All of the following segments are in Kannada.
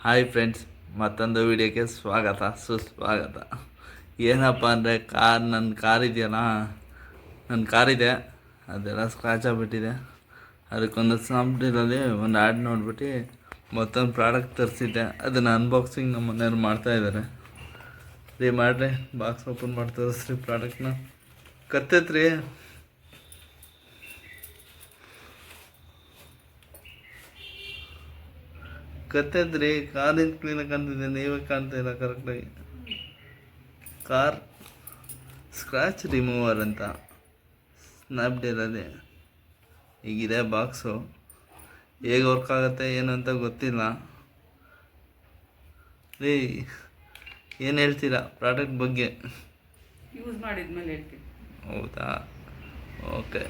ಹಾಯ್ ಫ್ರೆಂಡ್ಸ್, ಮತ್ತೊಂದು ವಿಡಿಯೋಕ್ಕೆ ಸ್ವಾಗತ ಸುಸ್ವಾಗತ. ಏನಪ್ಪ ಅಂದರೆ ನನ್ನ ಕಾರ್ ಇದೆಯಲ್ಲ, ನನ್ನ ಕಾರಿದೆ ಅದೆಲ್ಲ ಸ್ಕ್ರ್ಯಾಚ್ ಆಗಿಬಿಟ್ಟಿದೆ. ಅದಕ್ಕೊಂದು ಸಾಫ್ಟ್ವೇರಲ್ಲಿ ಒಂದು ಆ್ಯಡ್ ನೋಡ್ಬಿಟ್ಟು ಮತ್ತೊಂದು ಪ್ರಾಡಕ್ಟ್ ತರಿಸಿದ್ದೆ. ಅದನ್ನು ಅನ್ಬಾಕ್ಸಿಂಗ್ ನಮ್ಮ ಮನೆಯವ್ರು ಮಾಡ್ತಾಯಿದ್ದಾರೆ. ರೀ ಮಾಡಿರಿ, ಬಾಕ್ಸ್ ಓಪನ್ ಮಾಡಿ ತೋರಿಸ್ರಿ ಪ್ರಾಡಕ್ಟ್ನ. ಕತ್ತೈತ್ರಿ, ಕತ್ತೈತ್ರಿ. ಕಾರಿಂದ ಕ್ಲೀನಾಗಿ ಕಾಣ್ತಿದೆ, ನೀವೇ ಕಾಣ್ತಾ ಇಲ್ಲ ಕರೆಕ್ಟಾಗಿ. ಕಾರ್ ಸ್ಕ್ರ್ಯಾಚ್ ರಿಮೂವರ್ ಅಂತ ಸ್ನ್ಯಾಪ್ಡೀಲಲ್ಲಿ ಈಗಿದೆ ಬಾಕ್ಸು. ಹೇಗೆ ವರ್ಕ್ ಆಗುತ್ತೆ ಏನು ಅಂತ ಗೊತ್ತಿಲ್ಲ ರೀ. ಏನು ಹೇಳ್ತೀರಾ ಪ್ರಾಡಕ್ಟ್ ಬಗ್ಗೆ? ಯೂಸ್ ಮಾಡಿದ್ಮೇಲೆ ಹೇಳ್ತೀನಿ. ಹೌದಾ, ಓಕೆ.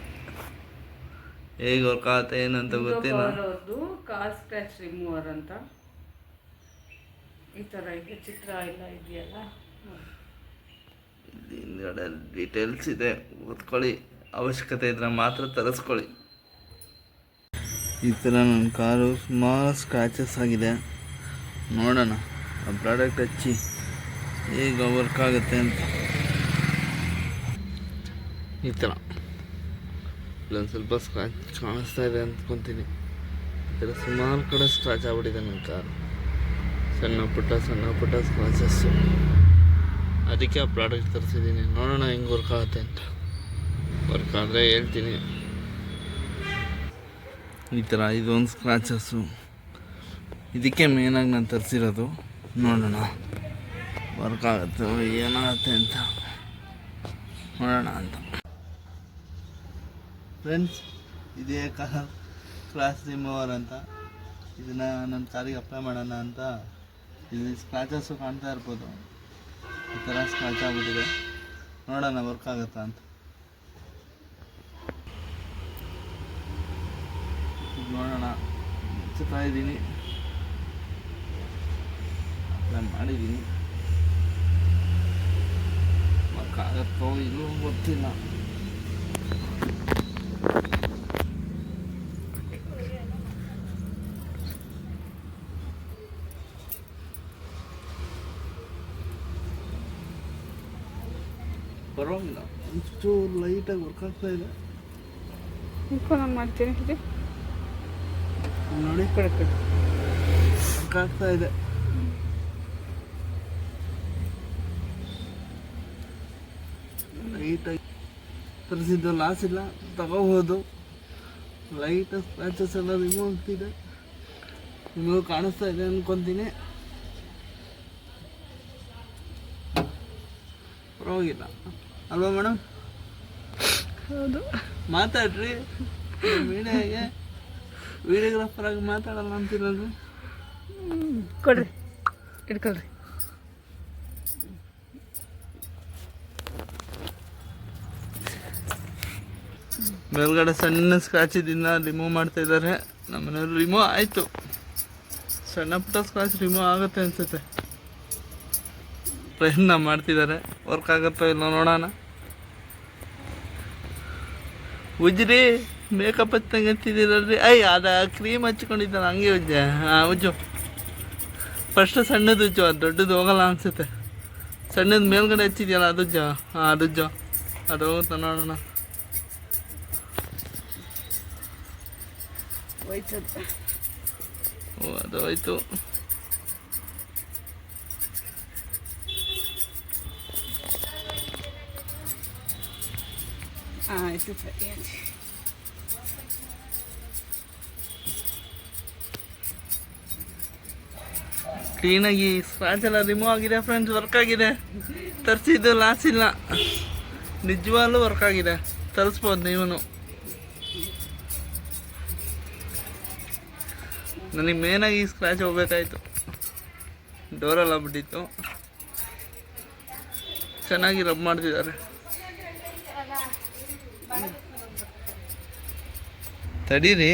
ಹೇಗೆ ವರ್ಕ್ ಆಗುತ್ತೆ ಏನು ಅಂತ ಗೊತ್ತಿಲ್ಲ. ಅವ್ರದ್ದು ಕಾರ್ ಸ್ಕ್ರ್ಯಾಚ್ ರಿಮೂವರ್ ಅಂತ ಈ ಥರ ಇದೆ, ಚಿತ್ರ ಎಲ್ಲ ಇದೆಯಲ್ಲ. ಇಲ್ಲಿ ಹಿಂದ್ಗಡೆ ಡೀಟೇಲ್ಸ್ ಇದೆ, ಓದ್ಕೊಳ್ಳಿ. ಅವಶ್ಯಕತೆ ಇದ್ರೆ ಮಾತ್ರ ತರಿಸ್ಕೊಳ್ಳಿ. ಈ ಥರ ನನ್ನ ಕಾರು ಸುಮಾರು ಸ್ಕ್ರ್ಯಾಚಸ್ ಆಗಿದೆ. ನೋಡೋಣ ಆ ಪ್ರಾಡಕ್ಟ್ ಹಚ್ಚಿ ಹೇಗೆ ವರ್ಕ್ ಆಗುತ್ತೆ ಅಂತ. ಈ ಥರ ಇಲ್ಲೊಂದು ಸ್ವಲ್ಪ ಸ್ಕ್ರ್ಯಾಚ್ ಕಾಣಿಸ್ತಾ ಇದೆ ಅಂದ್ಕೊತೀನಿ. ಈ ಥರ ಸುಮಾರು ಕಡೆ ಸ್ಕ್ರ್ಯಾಚ್ ಆಗ್ಬಿಟ್ಟಿದೆ ನನ್ನ ಕಾರು. ಸಣ್ಣ ಪುಟ್ಟ ಸ್ಕ್ರ್ಯಾಚಸ್ಸು. ಅದಕ್ಕೆ ಆ ಪ್ರಾಡಕ್ಟ್ ತರಿಸಿದ್ದೀನಿ. ನೋಡೋಣ ಹೆಂಗೆ ವರ್ಕ್ ಆಗುತ್ತೆ ಅಂತ. ವರ್ಕ್ ಆದರೆ ಹೇಳ್ತೀನಿ. ಈ ಥರ ಇದೊಂದು ಸ್ಕ್ರ್ಯಾಚಸ್ಸು. ಇದಕ್ಕೆ ಮೇನಾಗಿ ನಾನು ತರಿಸಿರೋದು. ನೋಡೋಣ ವರ್ಕ್ ಆಗುತ್ತೆ ಏನಾಗುತ್ತೆ ಅಂತ ನೋಡೋಣ ಅಂತ. ಫ್ರೆಂಡ್ಸ್, ಇದೇ ಕಾರ್ ಸ್ಕ್ರ್ಯಾಚ್ ರಿಮೂವರ್ ಅಂತ. ಇದನ್ನು ನನ್ನ ಕಾರಿಗೆ ಅಪ್ಲೈ ಮಾಡೋಣ ಅಂತ. ಇಲ್ಲಿ ಸ್ಕ್ರ್ಯಾಚಸ್ಸು ಕಾಣ್ತಾ ಇರ್ಬೋದು. ಈ ಥರ ಸ್ಕ್ರ್ಯಾಚ್ ಆಗಿಬಿಟ್ಟಿದೆ. ನೋಡೋಣ ವರ್ಕ್ ಆಗುತ್ತಾ ಅಂತ. ನೋಡೋಣ, ಹಚ್ತಾ ಇದ್ದೀನಿ, ಅಪ್ಲೈ ಮಾಡಿದ್ದೀನಿ. ವರ್ಕ್ ಆಗುತ್ತೋ ಇಲ್ಲೂ ಗೊತ್ತಿಲ್ಲ. ಪರವಾಗಿಲ್ಲ, ಒಂಚೂರು ಲೈಟಾಗಿ ವರ್ಕ್ ಆಗ್ತಾ ಇದೆ. ನಾನು ಮಾಡ್ತೀನಿ ನೋಡಿ, ವರ್ಕ್ ಆಗ್ತಾ ಇದೆ. ಲೈಟಾಗಿ ತರಿಸಿದ್ದು ಲಾಸ್ ಇಲ್ಲ, ತಗೋಬೋದು. ಲೈಟ್ ಸ್ಕ್ರ್ಯಾಚಸ್ ಎಲ್ಲ ರಿಮೂವ್ ಆಗ್ತಿದೆ. ನಿಮಗೂ ಕಾಣಿಸ್ತಾ ಇದೆ ಅಂದ್ಕೊತೀನಿ. ಪರವಾಗಿಲ್ಲ ಅಲ್ವಾ ಮೇಡಮ್? ಹೌದು. ಮಾತಾಡ್ರಿ, ಮೀಡಿಯಾಗೆ ವಿಡಿಯೋಗ್ರಾಫರ್ ಆಗಿ ಮಾತಾಡಲ್ಲ ಅಂತೀರಲ್ರಿ. ಕೊಡ್ರಿ, ಇಟ್ಕೊಳ್ರಿ. ಮೇಲ್ಗಡೆ ಸಣ್ಣ ಸ್ಕ್ರ್ಯಾಚ್ ಇದನ್ನ ರಿಮೂವ್ ಮಾಡ್ತಾ ಇದ್ದಾರೆ ನಮ್ಮ ಮನೆಯವರು. ರಿಮೂವ್ ಆಯಿತು. ಸಣ್ಣ ಪುಟ್ಟ ಸ್ಕ್ರ್ಯಾಚ್ ರಿಮೂವ್ ಆಗುತ್ತೆ ಅನ್ಸುತ್ತೆ. ಪ್ರಯತ್ನ ಮಾಡ್ತಿದ್ದಾರೆ. ವರ್ಕ್ ಆಗುತ್ತೋ ಇಲ್ಲ ನೋಡೋಣ. ಉಜ್ರಿ, ಮೇಕಪ್ ಹಚ್ಚಂಗೆ ಹಚ್ಚಿದ್ದೀರಲ್ರಿ. ಅದ ಕ್ರೀಮ್ ಹಚ್ಕೊಂಡಿದ್ದಾನೆ ಹಂಗೆ ಉಜ್ಜು. ಫಸ್ಟ್ ಸಣ್ಣದು ಉಜ್ಜು, ಅದು ದೊಡ್ಡದು ಹೋಗಲ್ಲ ಅನಿಸುತ್ತೆ. ಸಣ್ಣದು ಮೇಲ್ಗಡೆ ಹಚ್ಚಿದೆಯಲ್ಲ ಅದು ಉಜ್ಜು. ಅದು ಉಜ್ಜು, ಅದು ಹೋಗುತ್ತಾ ನೋಡೋಣ. ಓ, ಅದು ಹೋಯ್ತು. ಆಯಿತು, ಸರಿ. ಕ್ಲೀನಾಗಿ ಸ್ಕ್ರ್ಯಾಚ್ ಎಲ್ಲ ರಿಮೂವ್ ಆಗಿದೆ ಫ್ರೆಂಡ್ಸ್. ವರ್ಕ್ ಆಗಿದೆ. ತರಿಸಿದ್ದು ಲಾಸ್ ಇಲ್ಲ, ನಿಜವಾಗ್ಲೂ ವರ್ಕ್ ಆಗಿದೆ. ತರಿಸ್ಬೋದು ನೀವು. ನನಗೆ ಮೇನಾಗಿ ಸ್ಕ್ರ್ಯಾಚ್ ಹೋಗ್ಬೇಕಾಯ್ತು. ಡೋರೆಲ್ಲ ಬಿಟ್ಟಿತ್ತು. ಚೆನ್ನಾಗಿ ರಬ್ ಮಾಡ್ತಿದ್ದಾರೆ. ತಡೀರಿ.